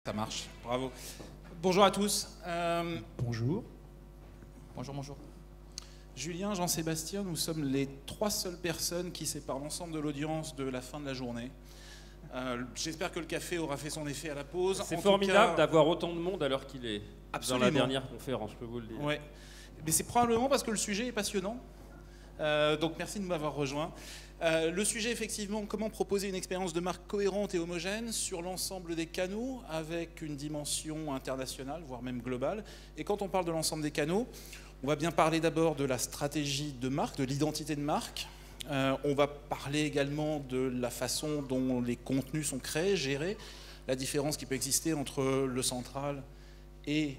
Ça marche, bravo. Bonjour à tous. Bonjour. Bonjour, bonjour. Julien, Jean-Sébastien, nous sommes les 3 seules personnes qui séparent l'ensemble de l'audience de la fin de la journée. J'espère que le café aura fait son effet à la pause. C'est formidable d'avoir autant de monde à l'heure qu'il est. Absolument. Dans la dernière conférence, je peux vous le dire. Ouais. Mais c'est probablement parce que le sujet est passionnant. Donc merci de m'avoir rejoint. Le sujet, effectivement, comment proposer une expérience de marque cohérente et homogène sur l'ensemble des canaux avec une dimension internationale, voire même globale. Et quand on parle de l'ensemble des canaux, on va bien parler d'abord de la stratégie de marque, de l'identité de marque. On va parler également de la façon dont les contenus sont créés, gérés, la différence qui peut exister entre le central et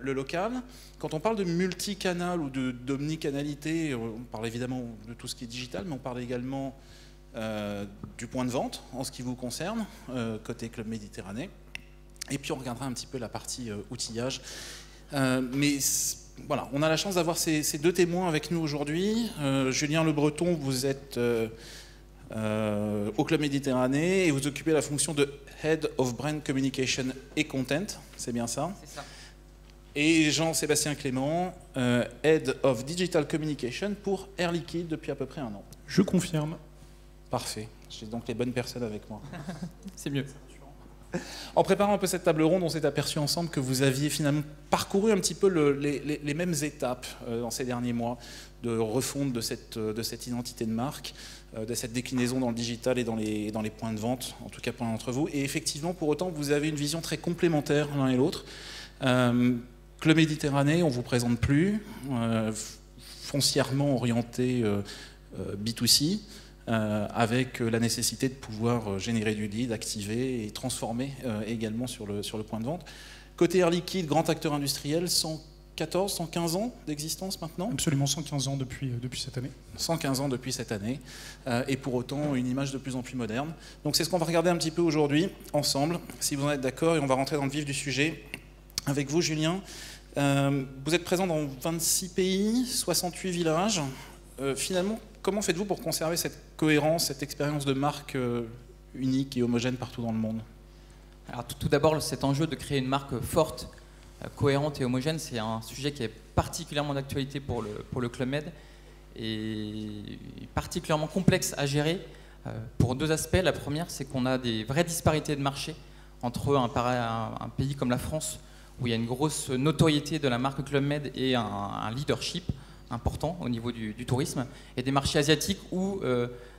le local. Quand on parle de multicanal ou d'omnicanalité, on parle évidemment de tout ce qui est digital, mais on parle également du point de vente en ce qui vous concerne, côté Club Méditerranée. Et puis on regardera un petit peu la partie outillage. Mais voilà, on a la chance d'avoir ces 2 témoins avec nous aujourd'hui. Julien Le Breton, vous êtes au Club Méditerranée et vous occupez la fonction de Head of Brand Communication et Content, c'est bien ça? C'est ça. Et Jean-Sébastien Clément, Head of Digital Communication pour Air Liquide depuis à peu près 1 an. Je confirme. Parfait, j'ai donc les bonnes personnes avec moi. C'est mieux. En préparant un peu cette table ronde, on s'est aperçu ensemble que vous aviez finalement parcouru un petit peu les mêmes étapes dans ces derniers mois de refonte de cette identité de marque, de cette déclinaison dans le digital et dans les points de vente, en tout cas pour l'un d'entre vous. Et effectivement, pour autant, vous avez une vision très complémentaire l'un et l'autre. Club Méditerranée, on ne vous présente plus, foncièrement orienté B2C, avec la nécessité de pouvoir générer du lead, activer et transformer également sur le point de vente. Côté Air Liquide, grand acteur industriel, 114, 115 ans d'existence maintenant. Absolument 115 ans depuis cette année. 115 ans depuis cette année, et pour autant une image de plus en plus moderne. Donc c'est ce qu'on va regarder un petit peu aujourd'hui, ensemble, si vous en êtes d'accord, et on va rentrer dans le vif du sujet. Avec vous, Julien, vous êtes présent dans 26 pays, 68 villages. Finalement, comment faites-vous pour conserver cette cohérence, cette expérience de marque unique et homogène partout dans le monde? Alors tout d'abord, cet enjeu de créer une marque forte, cohérente et homogène, c'est un sujet qui est particulièrement d'actualité pour le Club Med et particulièrement complexe à gérer pour 2 aspects. La première, c'est qu'on a des vraies disparités de marché entre un pays comme la France, où il y a une grosse notoriété de la marque Club Med et un leadership important au niveau du tourisme, et des marchés asiatiques où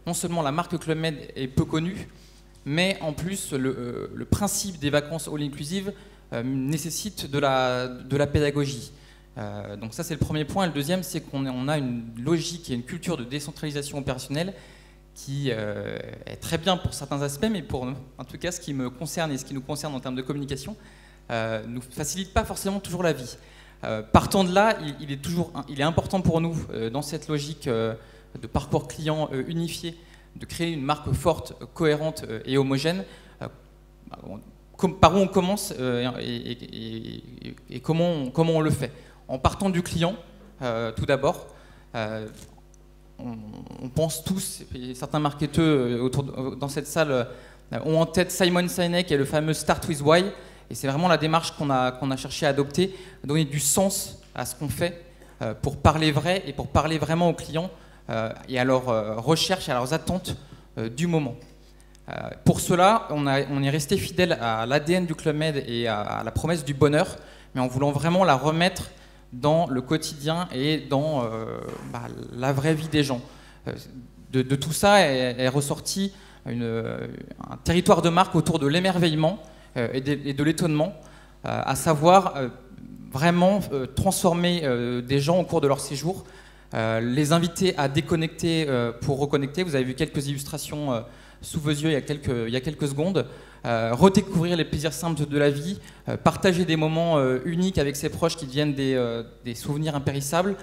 non seulement la marque Club Med est peu connue, mais en plus le principe des vacances all-inclusive nécessite de la pédagogie. Donc ça, c'est le premier point. Et le deuxième, c'est qu'on a une logique et une culture de décentralisation opérationnelle qui est très bien pour certains aspects, mais pour en tout cas ce qui me concerne et ce qui nous concerne en termes de communication, nous facilite pas forcément toujours la vie. Partant de là, il est important pour nous, dans cette logique de parcours client unifié, de créer une marque forte, cohérente et homogène. Par où on commence et comment on le fait? En partant du client, tout d'abord. On pense tous, et certains marketeurs dans cette salle ont en tête Simon Sinek et le fameux Start with Why. Et c'est vraiment la démarche qu'on a cherché à adopter, donner du sens à ce qu'on fait pour parler vrai et pour parler vraiment aux clients et à leurs recherches et à leurs attentes du moment. Pour cela, on est resté fidèle à l'ADN du Club Med et à la promesse du bonheur, mais en voulant vraiment la remettre dans le quotidien et dans la vraie vie des gens. De tout ça est ressorti un territoire de marque autour de l'émerveillement et de l'étonnement, à savoir vraiment transformer des gens au cours de leur séjour, les inviter à déconnecter pour reconnecter. Vous avez vu quelques illustrations sous vos yeux il y a quelques secondes. Redécouvrir les plaisirs simples de la vie, partager des moments uniques avec ses proches qui deviennent des souvenirs impérissables,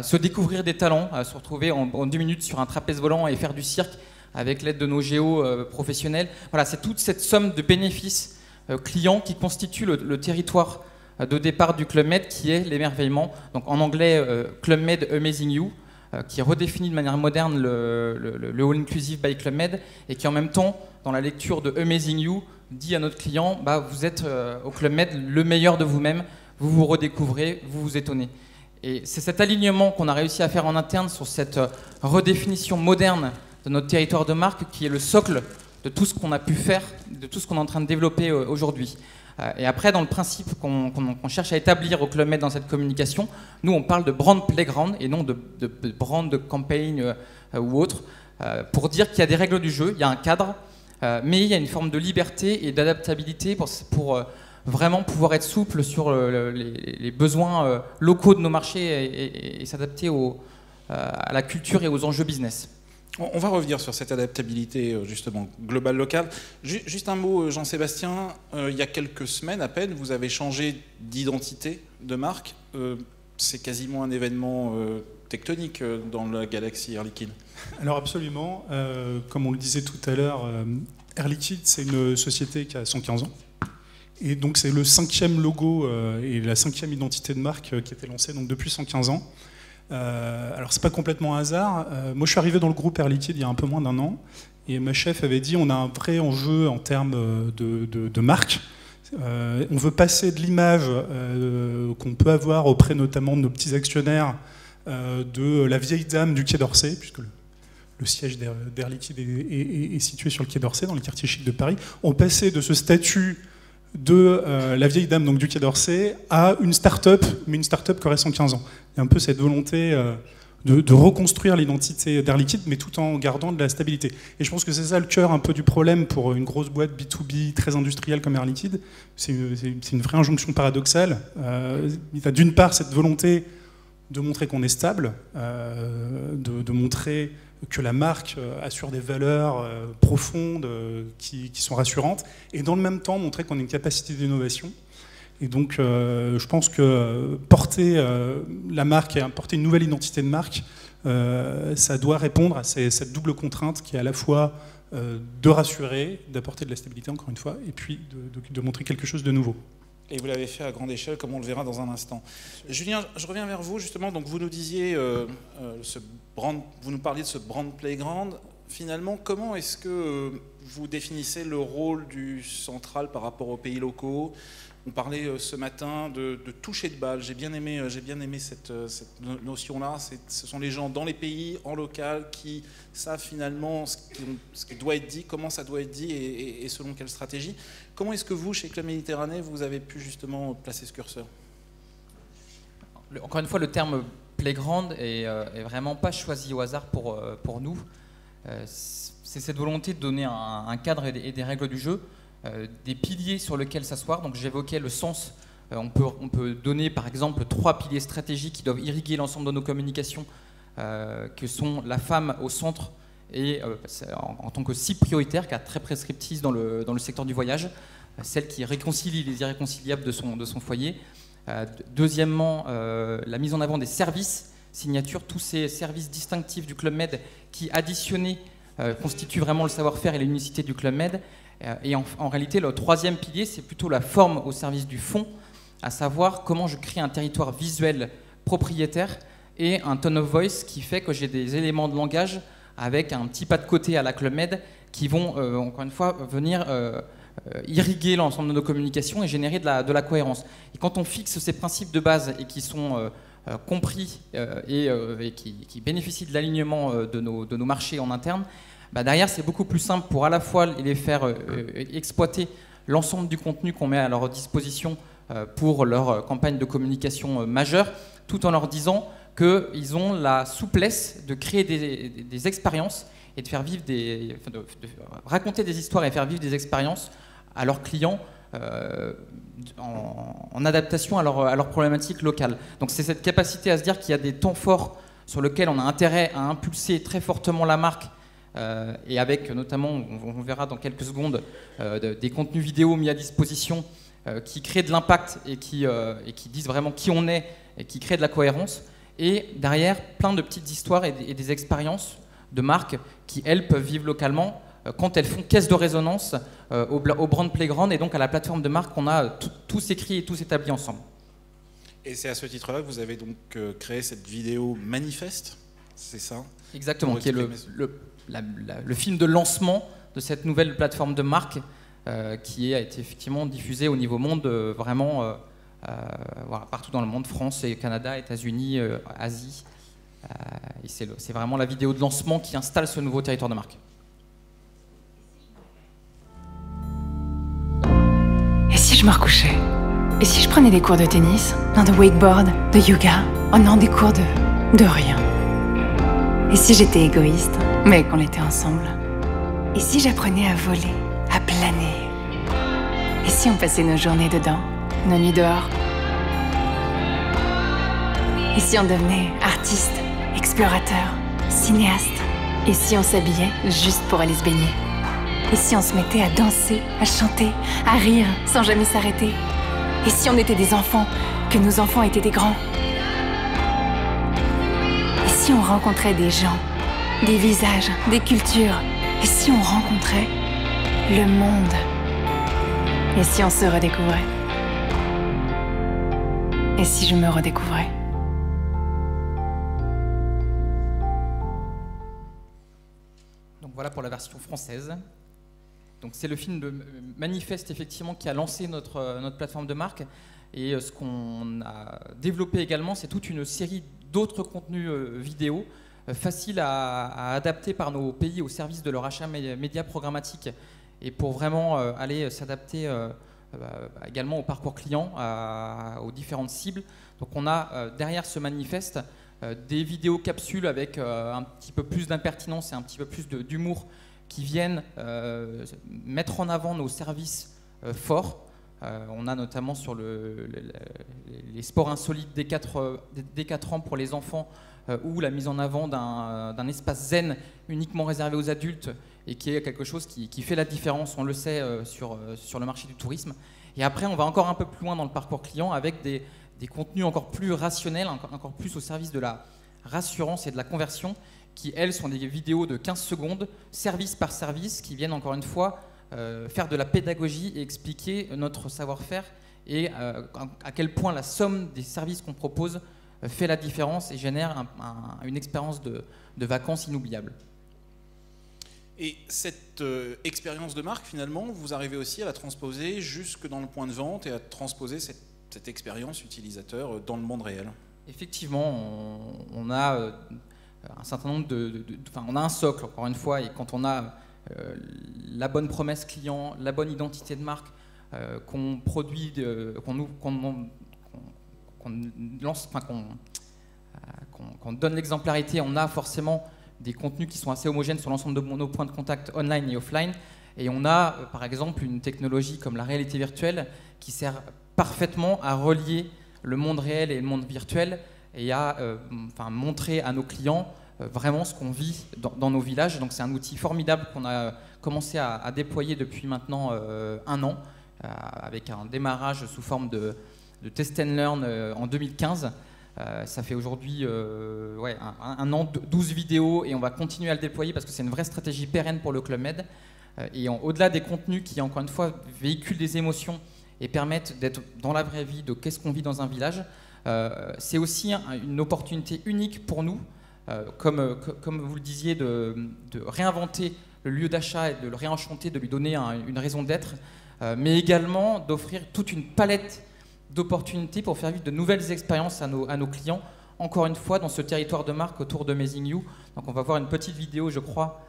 se découvrir des talents, se retrouver en 2 minutes sur un trapèze volant et faire du cirque avec l'aide de nos géos professionnels. Voilà, c'est toute cette somme de bénéfices clients qui constitue le territoire de départ du Club Med, qui est l'émerveillement. Donc en anglais, Club Med Amazing You. qui redéfinit de manière moderne le All Inclusive by Club Med et qui en même temps, dans la lecture de Amazing You, dit à notre client, vous êtes au Club Med le meilleur de vous-même, vous vous redécouvrez, vous vous étonnez. Et c'est cet alignement qu'on a réussi à faire en interne sur cette redéfinition moderne de notre territoire de marque qui est le socle de tout ce qu'on a pu faire, de tout ce qu'on est en train de développer aujourd'hui. Et après, dans le principe qu'on cherche à établir au Club Med dans cette communication, nous on parle de brand playground et non de brand de campaign ou autre, pour dire qu'il y a des règles du jeu, il y a un cadre, mais il y a une forme de liberté et d'adaptabilité pour vraiment pouvoir être souple sur les besoins locaux de nos marchés et s'adapter à la culture et aux enjeux business. On va revenir sur cette adaptabilité justement globale locale. Juste un mot, Jean-Sébastien, il y a quelques semaines à peine, vous avez changé d'identité de marque. C'est quasiment un événement tectonique dans la galaxie Air Liquide. Alors absolument, comme on le disait tout à l'heure, Air Liquide c'est une société qui a 115 ans. Et donc c'est le 5e logo et la 5e identité de marque qui était lancée donc, depuis 115 ans. Alors c'est pas complètement un hasard. Moi je suis arrivé dans le groupe Air Liquide il y a un peu moins d'un an et ma chef avait dit on a un vrai enjeu en termes de marque. On veut passer de l'image qu'on peut avoir auprès notamment de nos petits actionnaires de la vieille dame du Quai d'Orsay, puisque le siège d'Air Liquide est situé sur le Quai d'Orsay, dans le quartier chic de Paris. On passait de ce statut de la vieille dame donc, du Quai d'Orsay à une start-up, mais une start-up qui aurait 115 ans. Il y a un peu cette volonté de reconstruire l'identité d'Air Liquide, mais tout en gardant de la stabilité. Et je pense que c'est ça le cœur un peu du problème pour une grosse boîte B2B très industrielle comme Air Liquide. C'est une vraie injonction paradoxale. Il y a d'une part cette volonté de montrer qu'on est stable, de montrer que la marque assure des valeurs profondes qui sont rassurantes, et dans le même temps montrer qu'on a une capacité d'innovation. Et donc je pense que porter la marque et porter une nouvelle identité de marque, ça doit répondre à cette double contrainte qui est à la fois de rassurer, d'apporter de la stabilité encore une fois, et puis de montrer quelque chose de nouveau. Et vous l'avez fait à grande échelle, comme on le verra dans un instant. Julien, je reviens vers vous justement. Donc vous nous disiez, vous nous parliez de ce brand playground. Finalement, comment est-ce que vous définissez le rôle du central par rapport aux pays locaux? On parlait ce matin de toucher de balle. J'ai bien aimé cette notion-là. Ce sont les gens dans les pays, en local, qui savent finalement ce qui doit être dit, comment ça doit être dit et selon quelle stratégie. Comment est-ce que vous, chez Club Méditerranée, vous avez pu justement placer ce curseur? Encore une fois, le terme playground est vraiment pas choisi au hasard pour nous. C'est cette volonté de donner un cadre et des règles du jeu. Des piliers sur lesquels s'asseoir. Donc j'évoquais le sens. On peut donner par exemple 3 piliers stratégiques qui doivent irriguer l'ensemble de nos communications, que sont la femme au centre et en tant que cible prioritaire, car très prescriptrice dans le secteur du voyage, celle qui réconcilie les irréconciliables de son foyer. Deuxièmement, la mise en avant des services signature, tous ces services distinctifs du Club Med qui additionnés constituent vraiment le savoir-faire et l'unicité du Club Med. Et en réalité, le 3e pilier, c'est plutôt la forme au service du fond, à savoir comment je crée un territoire visuel propriétaire et un tone of voice qui fait que j'ai des éléments de langage avec un petit pas de côté à la Club Med qui vont, encore une fois, venir irriguer l'ensemble de nos communications et générer de la cohérence. Et quand on fixe ces principes de base et qui sont compris et qui bénéficient de l'alignement de nos marchés en interne, derrière, c'est beaucoup plus simple pour à la fois les faire exploiter l'ensemble du contenu qu'on met à leur disposition pour leur campagne de communication majeure, tout en leur disant qu'ils ont la souplesse de créer des expériences et de faire vivre de raconter des histoires et faire vivre des expériences à leurs clients en adaptation à leurs problématiques locales. Donc c'est cette capacité à se dire qu'il y a des temps forts sur lesquels on a intérêt à impulser très fortement la marque, et avec notamment, on verra dans quelques secondes, des contenus vidéo mis à disposition qui créent de l'impact et qui disent vraiment qui on est et qui créent de la cohérence. Et derrière, plein de petites histoires et des expériences de marques qui, elles, peuvent vivre localement quand elles font caisse de résonance au brand playground et donc à la plateforme de marque qu'on a tous écrit et tous établis ensemble. Et c'est à ce titre-là que vous avez donc créé cette vidéo manifeste c'est ça? Exactement, qui est le film de lancement de cette nouvelle plateforme de marque qui a été effectivement diffusée au niveau monde, vraiment voilà, partout dans le monde, France et Canada, États-Unis, Asie. Et c'est vraiment la vidéo de lancement qui installe ce nouveau territoire de marque. Et si je me recouchais? Et si je prenais des cours de tennis, non, de wakeboard, de yoga, oh non, des cours de rien? Et si j'étais égoïste, mais qu'on était ensemble? Et si j'apprenais à voler, à planer? Et si on passait nos journées dedans, nos nuits dehors? Et si on devenait artiste, explorateur, cinéaste? Et si on s'habillait juste pour aller se baigner? Et si on se mettait à danser, à chanter, à rire, sans jamais s'arrêter? Et si on était des enfants, que nos enfants étaient des grands? Et si on rencontrait des gens, des visages, des cultures? Et si on rencontrait le monde? Et si on se redécouvrait? Et si je me redécouvrais? Donc voilà pour la version française. Donc c'est le film de Manifest effectivement qui a lancé notre plateforme de marque, et ce qu'on a développé également, c'est toute une série d'autres contenus vidéo faciles à adapter par nos pays au service de leur achat média programmatique, et pour vraiment aller s'adapter également au parcours client, aux différentes cibles. Donc on a derrière ce manifeste des vidéos capsules avec un petit peu plus d'impertinence et un petit peu plus d'humour, qui viennent mettre en avant nos services forts. On a notamment sur les sports insolites Décathlon pour les enfants, ou la mise en avant d'un espace zen uniquement réservé aux adultes, et qui est quelque chose qui fait la différence, on le sait, sur le marché du tourisme. Et après, on va encore un peu plus loin dans le parcours client avec des contenus encore plus rationnels, encore plus au service de la rassurance et de la conversion, qui, elles, sont des vidéos de 15 secondes, service par service, qui viennent, encore une fois, faire de la pédagogie et expliquer notre savoir-faire, et à quel point la somme des services qu'on propose fait la différence et génère une expérience de vacances inoubliable. Et cette expérience de marque, finalement, vous arrivez aussi à la transposer jusque dans le point de vente et à transposer cette expérience utilisateur dans le monde réel. Effectivement, on a un certain nombre on a un socle, encore une fois, et quand on a la bonne promesse client, la bonne identité de marque, qu'on produit, qu'on donne l'exemplarité, on a forcément des contenus qui sont assez homogènes sur l'ensemble de nos points de contact online et offline. Et on a, par exemple, une technologie comme la réalité virtuelle qui sert parfaitement à relier le monde réel et le monde virtuel, et à montrer à nos clients vraiment ce qu'on vit dans nos villages. Donc c'est un outil formidable qu'on a commencé à déployer depuis maintenant 1 an, avec un démarrage sous forme de test and learn en 2015. Ça fait aujourd'hui 1 an, 12 vidéos, et on va continuer à le déployer parce que c'est une vraie stratégie pérenne pour le Club Med. Et au-delà des contenus qui, encore une fois, véhiculent des émotions et permettent d'être dans la vraie vie de qu'est-ce qu'on vit dans un village, c'est aussi une opportunité unique pour nous, comme vous le disiez, de réinventer le lieu d'achat et de le réenchanter, de lui donner une raison d'être, mais également d'offrir toute une palette d'opportunités pour faire vivre de nouvelles expériences à nos clients, encore une fois dans ce territoire de marque autour de Amazing You. Donc on va voir une petite vidéo, je crois,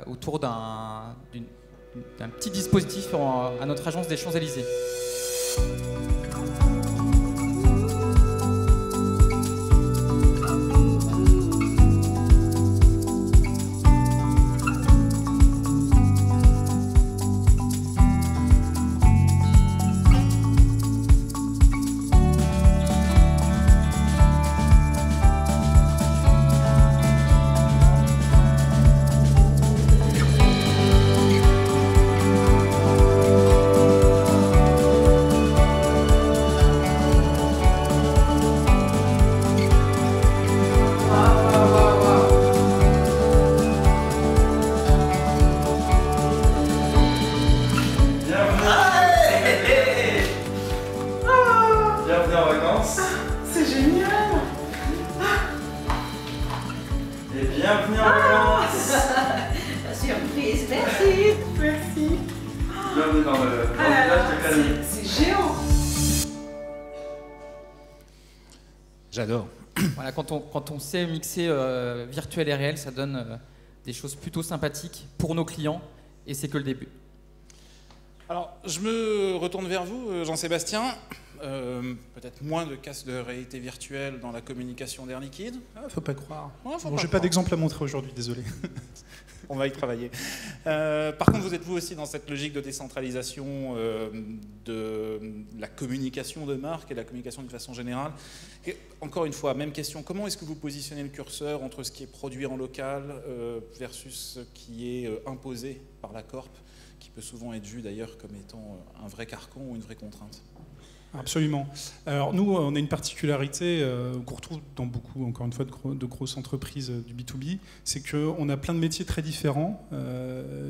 autour d'un petit dispositif à notre agence des Champs-Élysées. J'adore. Voilà, quand on sait mixer virtuel et réel, ça donne des choses plutôt sympathiques pour nos clients, et c'est que le début. Alors, je me retourne vers vous, Jean-Sébastien. Peut-être moins de casques de réalité virtuelle dans la communication d'Air Liquide. Faut pas croire. Ouais, Bon, j'ai pas d'exemple à montrer aujourd'hui, désolé. On va y travailler. Par contre, vous êtes vous aussi dans cette logique de décentralisation de la communication de marque et de la communication d'une façon générale. Et encore une fois, même question, comment est-ce que vous positionnez le curseur entre ce qui est produit en local versus ce qui est imposé par la Corp, qui peut souvent être vu d'ailleurs comme étant un vrai carcan ou une vraie contrainte? Absolument. Alors nous, on a une particularité qu'on retrouve dans beaucoup, encore une fois, de grosses entreprises du B2B, c'est qu'on a plein de métiers très différents.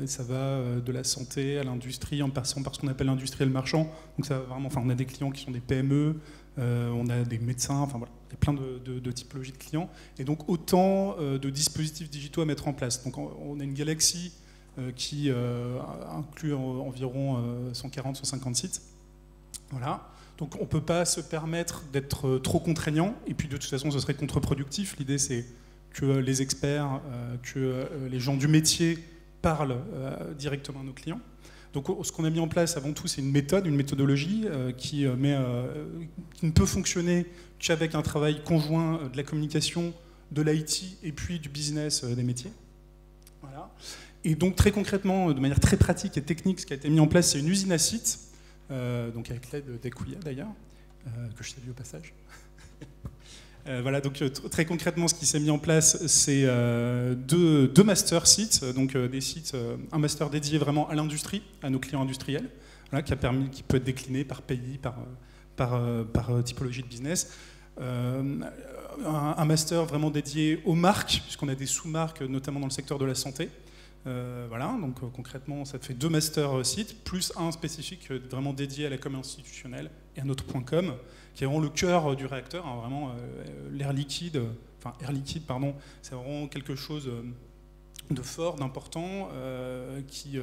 Ça va de la santé à l'industrie, en passant par ce qu'on appelle l'industriel marchand. Donc ça va vraiment, on a des clients qui sont des PME, on a des médecins, enfin voilà, il y a plein de typologies de clients. Et donc autant de dispositifs digitaux à mettre en place. Donc on a une galaxie qui inclut environ 140-150 sites. Voilà. Donc on ne peut pas se permettre d'être trop contraignant, et puis de toute façon ce serait contre-productif. L'idée c'est que les experts, que les gens du métier parlent directement à nos clients. Donc ce qu'on a mis en place avant tout, c'est une méthodologie qui ne peut fonctionner qu'avec un travail conjoint de la communication, de l'IT et puis du business des métiers. Voilà. Et donc très concrètement, de manière très pratique et technique, ce qui a été mis en place, c'est une usine à sites. Donc avec l'aide d'Ekuya d'ailleurs, que je salue au passage. Voilà, donc très concrètement, ce qui s'est mis en place, c'est deux master sites, donc des sites, un master dédié vraiment à l'industrie, à nos clients industriels, voilà, qui peut être décliné par pays, par typologie de business. Un master vraiment dédié aux marques, puisqu'on a des sous-marques, notamment dans le secteur de la santé. Voilà, donc concrètement, ça te fait 2 master sites, plus un spécifique vraiment dédié à la com institutionnelle et à notre .com, qui est vraiment le cœur du réacteur, hein, vraiment l'air liquide, pardon, c'est vraiment quelque chose de fort, d'important, qui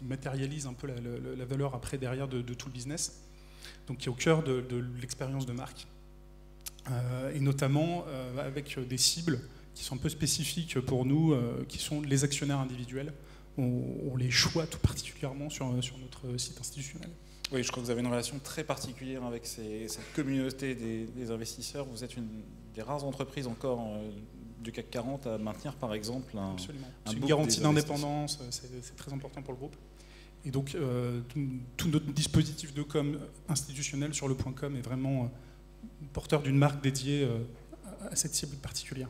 matérialise un peu la valeur après derrière de tout le business, donc qui est au cœur de l'expérience de marque, et notamment avec des cibles qui sont un peu spécifiques pour nous, qui sont les actionnaires individuels. On les choisit tout particulièrement sur notre site institutionnel. Oui, je crois que vous avez une relation très particulière avec cette communauté des investisseurs. Vous êtes une des rares entreprises encore du CAC 40 à maintenir, par exemple, c'est une garantie d'indépendance, c'est très important pour le groupe. Et donc, tout notre dispositif de com institutionnel sur le .com est vraiment porteur d'une marque dédiée à cette cible particulière.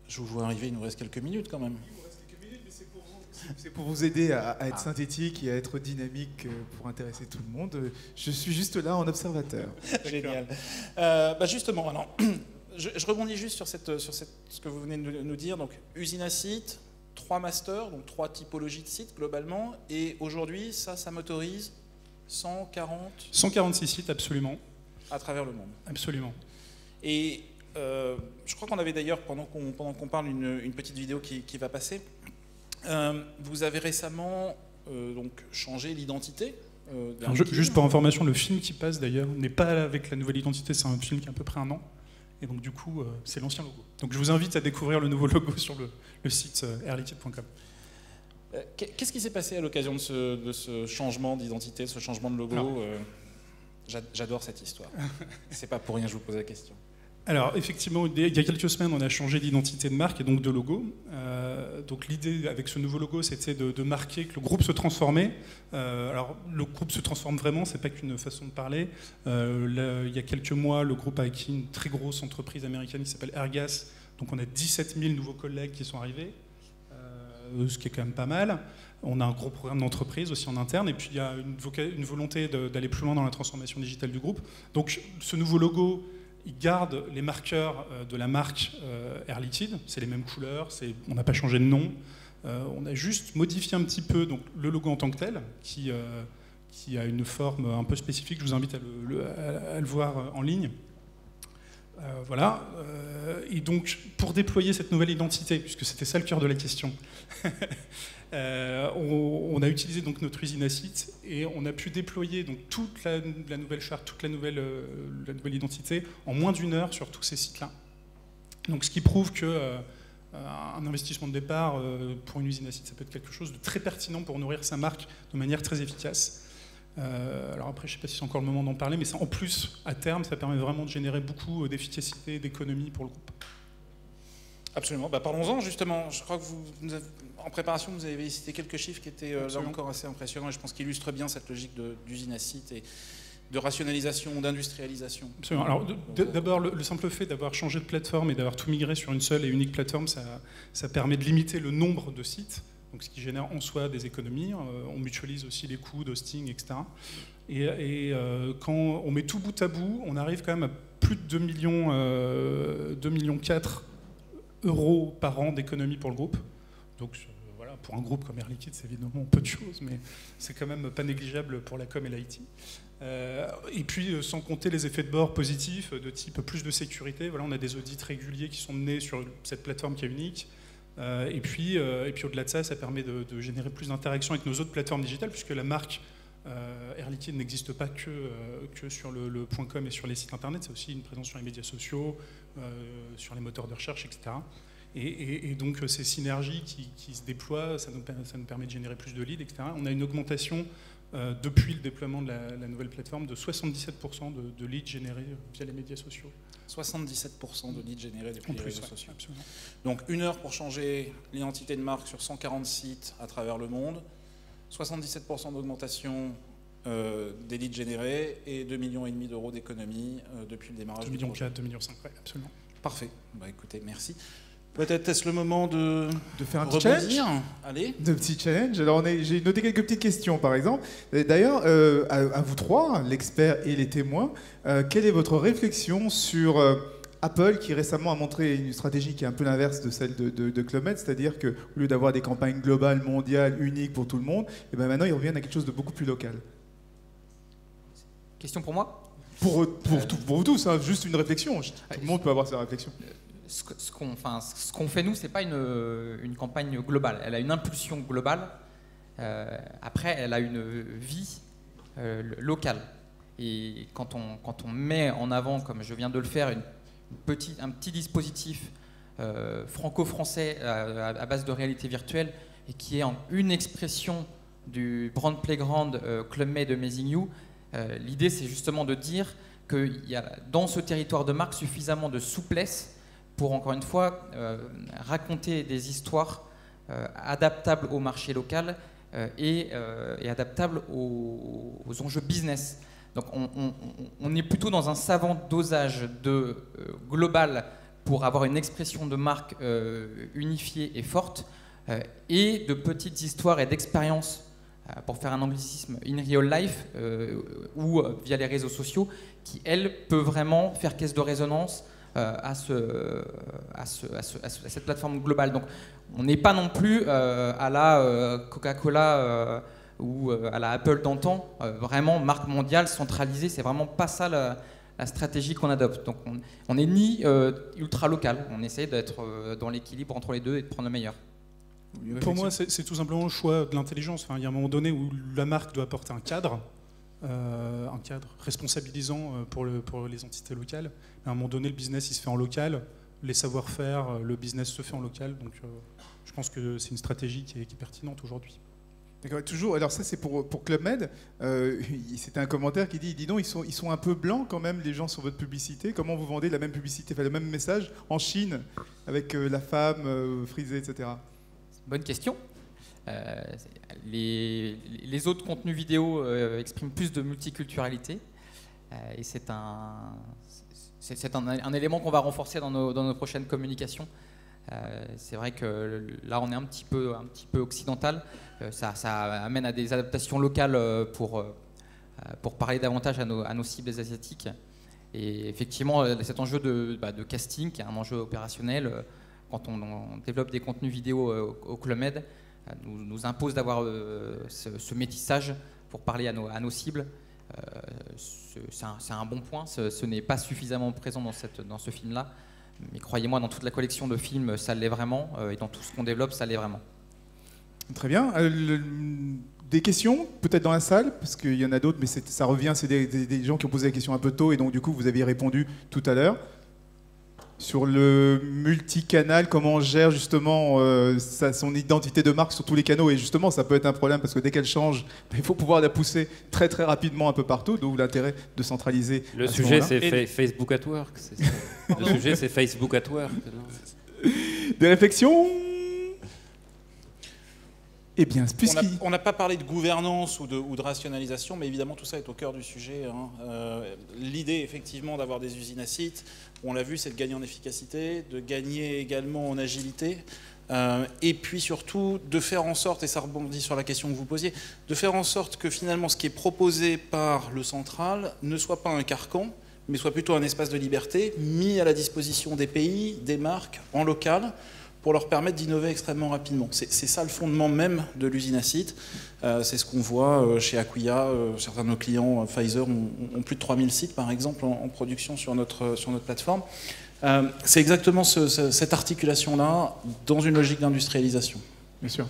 Je vous vois arriver, il nous reste quelques minutes quand même. Il nous reste quelques minutes, mais c'est pour vous aider à être synthétique et à être dynamique pour intéresser tout le monde. Je suis juste là en observateur. Génial. Justement, alors, je rebondis juste sur ce que vous venez de nous dire. Donc, usine à sites, 3 masters, donc 3 typologies de sites globalement. Et aujourd'hui, ça m'autorise 146 sites, absolument. À travers le monde. Absolument. Et je crois qu'on avait d'ailleurs, pendant qu'on parle, une petite vidéo qui va passer. Vous avez récemment donc changé l'identité. Juste pour information, le film qui passe d'ailleurs n'est pas avec la nouvelle identité, c'est un film qui a à peu près 1 an. Et donc du coup, c'est l'ancien logo. Donc je vous invite à découvrir le nouveau logo sur le site airliquide.com. Qu'est-ce qui s'est passé à l'occasion de ce changement d'identité, de ce changement de logo? J'adore cette histoire. C'est pas pour rien que je vous pose la question. Alors effectivement, il y a quelques semaines, on a changé d'identité de marque et donc de logo. Donc l'idée avec ce nouveau logo, c'était de marquer que le groupe se transformait. Alors le groupe se transforme vraiment, c'est pas qu'une façon de parler. Il y a quelques mois, le groupe a acquis une très grosse entreprise américaine qui s'appelle Airgas. Donc on a 17 000 nouveaux collègues qui sont arrivés, ce qui est quand même pas mal. On a un gros programme d'entreprise aussi en interne, et puis il y a une volonté d'aller plus loin dans la transformation digitale du groupe. Donc ce nouveau logo, il garde les marqueurs de la marque Air Liquide, c'est les mêmes couleurs, on n'a pas changé de nom, on a juste modifié un petit peu donc, le logo en tant que tel, qui a une forme un peu spécifique, je vous invite à le voir en ligne. Voilà, et donc pour déployer cette nouvelle identité, puisque c'était ça le cœur de la question, On a utilisé donc notre usine à site et on a pu déployer donc toute la nouvelle charte, toute la nouvelle identité en moins d'1 heure sur tous ces sites-là. Donc ce qui prouve que un investissement de départ pour une usine à site, ça peut être quelque chose de très pertinent pour nourrir sa marque de manière très efficace. Alors après, je ne sais pas si c'est encore le moment d'en parler, mais ça, en plus, à terme, ça permet vraiment de générer beaucoup d'efficacité et d'économie pour le groupe. Absolument. Bah, parlons-en justement. Je crois que en préparation, vous avez cité quelques chiffres qui étaient là encore assez impressionnants et je pense qu'ils illustrent bien cette logique d'usine à site et de rationalisation, d'industrialisation. Absolument. Alors d'abord, le simple fait d'avoir changé de plateforme et d'avoir tout migré sur une seule et unique plateforme, ça permet de limiter le nombre de sites, donc ce qui génère en soi des économies. On mutualise aussi les coûts d'hosting, etc. Et quand on met tout bout à bout, on arrive quand même à plus de 2,4 millions € par an d'économies pour le groupe. Donc voilà, pour un groupe comme Air Liquide, c'est évidemment peu de choses, mais c'est quand même pas négligeable pour la com et l'IT. Et puis, sans compter les effets de bord positifs de type plus de sécurité. Voilà, on a des audits réguliers qui sont menés sur cette plateforme qui est unique. Et puis au-delà de ça, ça permet de générer plus d'interactions avec nos autres plateformes digitales, puisque la marque Air Liquide n'existe pas que sur le .com et sur les sites internet. C'est aussi une présence sur les médias sociaux, sur les moteurs de recherche, etc. Et donc ces synergies qui se déploient, ça nous permet de générer plus de leads, etc. On a une augmentation depuis le déploiement de la nouvelle plateforme de 77% de leads générés via les médias sociaux. 77% de leads générés depuis les réseaux sociaux. Absolument. Donc 1 heure pour changer l'identité de marque sur 140 sites à travers le monde, 77% d'augmentation des leads générés et 2,5 millions d'euros d'économie depuis le démarrage du projet. 2,4 millions, 2,5 millions, ouais, absolument. Parfait. Bah, écoutez, merci. Peut-être est-ce le moment de faire un petit challenge. Allez. De petits challenges. Alors j'ai noté quelques petites questions par exemple. D'ailleurs, à vous trois, l'expert et les témoins, quelle est votre réflexion sur Apple qui récemment a montré une stratégie qui est un peu l'inverse de celle de Club Med, c'est-à-dire qu'au lieu d'avoir des campagnes globales, mondiales, uniques pour tout le monde, et ben maintenant ils reviennent à quelque chose de beaucoup plus local. Question pour moi ? Pour vous tous, hein, juste une réflexion. Tout le monde peut avoir sa réflexion. Ce qu'on fait nous, c'est pas une campagne globale. Elle a une impulsion globale. Après, elle a une vie locale. Et quand on met en avant, comme je viens de le faire, un petit dispositif franco-français à base de réalité virtuelle et qui est en une expression du brand playground Club Med Amazing You, l'idée c'est justement de dire qu'il y a dans ce territoire de marque suffisamment de souplesse pour, encore une fois, raconter des histoires adaptables au marché local et adaptables aux enjeux business. Donc on est plutôt dans un savant dosage de global pour avoir une expression de marque unifiée et forte et de petites histoires et d'expériences pour faire un anglicisme in real life ou via les réseaux sociaux qui, elles, peuvent vraiment faire caisse de résonance à cette plateforme globale. Donc on n'est pas non plus à la Coca-Cola ou à la Apple d'antan, vraiment marque mondiale, centralisée, c'est vraiment pas ça la stratégie qu'on adopte. Donc on n'est ni ultra local, on essaie d'être dans l'équilibre entre les deux et de prendre le meilleur. Pour moi, c'est tout simplement le choix de l'intelligence. Enfin, il y a un moment donné où la marque doit apporter un cadre responsabilisant pour les entités locales. À un moment donné, le business il se fait en local, les savoir-faire, le business se fait en local. Donc je pense que c'est une stratégie qui est pertinente aujourd'hui. D'accord, toujours. Alors ça c'est pour Club Med. C'était un commentaire qui dit donc ils sont un peu blancs quand même les gens sur votre publicité. Comment vous vendez la même publicité, enfin, le même message en Chine avec la femme frisée, etc. Bonne question. Les autres contenus vidéo expriment plus de multiculturalité et c'est un élément qu'on va renforcer dans nos prochaines communications. C'est vrai que là on est un petit peu occidental, ça amène à des adaptations locales pour parler davantage à nos cibles asiatiques. Et effectivement cet enjeu de casting qui est un enjeu opérationnel quand on développe des contenus vidéo au Club Med nous impose d'avoir ce métissage pour parler à nos cibles. C'est un bon point, ce n'est pas suffisamment présent dans ce film-là, mais croyez-moi, dans toute la collection de films, ça l'est vraiment, et dans tout ce qu'on développe, ça l'est vraiment. Très bien. Des questions, peut-être dans la salle, parce qu'il y en a d'autres, mais ça revient, c'est des gens qui ont posé la question un peu tôt, et donc du coup, vous aviez répondu tout à l'heure. Sur le multicanal, comment on gère justement son identité de marque sur tous les canaux, et justement, ça peut être un problème, parce que dès qu'elle change, il faut pouvoir la pousser très très rapidement un peu partout, d'où l'intérêt de centraliser. Le sujet, c'est Facebook at Work. Le sujet, c'est Facebook at Work. Des réflexions? Eh bien, on n'a pas parlé de gouvernance ou de rationalisation, mais évidemment tout ça est au cœur du sujet. L'idée effectivement d'avoir des usines à site, on l'a vu, c'est de gagner en efficacité, de gagner également en agilité, et puis surtout de faire en sorte, et ça rebondit sur la question que vous posiez, de faire en sorte que finalement ce qui est proposé par le central ne soit pas un carcan, mais soit plutôt un espace de liberté mis à la disposition des pays, des marques, en local, pour leur permettre d'innover extrêmement rapidement. C'est ça le fondement même de l'usine à site. C'est ce qu'on voit chez Acquia. Certains de nos clients, Pfizer, ont plus de 3000 sites, par exemple, en production sur notre plateforme. C'est exactement cette articulation-là dans une logique d'industrialisation. Bien sûr.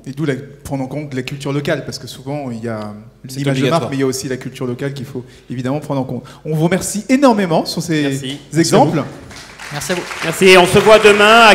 Et d'où prendre en compte la culture locale, parce que souvent, il y a l'image de marque, mais il y a aussi la culture locale qu'il faut évidemment prendre en compte. On vous remercie énormément sur ces exemples. Merci à vous. Merci, on se voit demain à